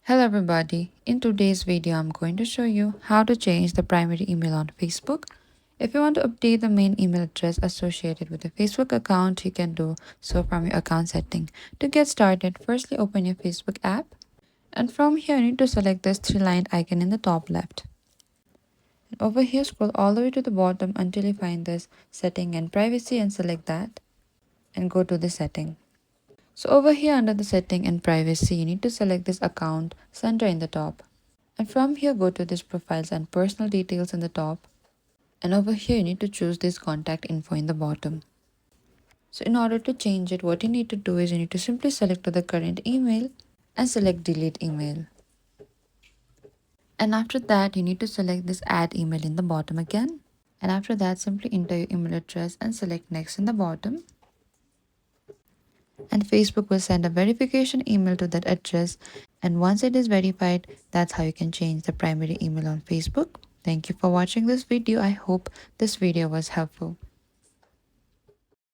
Hello everybody, in today's video I'm going to show you how to change the primary email on Facebook. If you want to update the main email address associated with the Facebook account, you can do so from your account setting. To get started, firstly open your Facebook app, and from here you need to select this three-lined icon in the top left. And over here scroll all the way to the bottom until you find this setting and privacy and select that and go to the setting. So over here under the setting and privacy, you need to select this account center in the top. And from here go to this profiles and personal details in the top. And over here you need to choose this contact info in the bottom. So in order to change it, what you need to do is you need to simply select the current email and select delete email. And after that you need to select this add email in the bottom again. And after that simply enter your email address and select next in the bottom. And Facebook will send a verification email to that address, and once it is verified, that's how you can change the primary email on Facebook. Thank you for watching this video. I hope this video was helpful.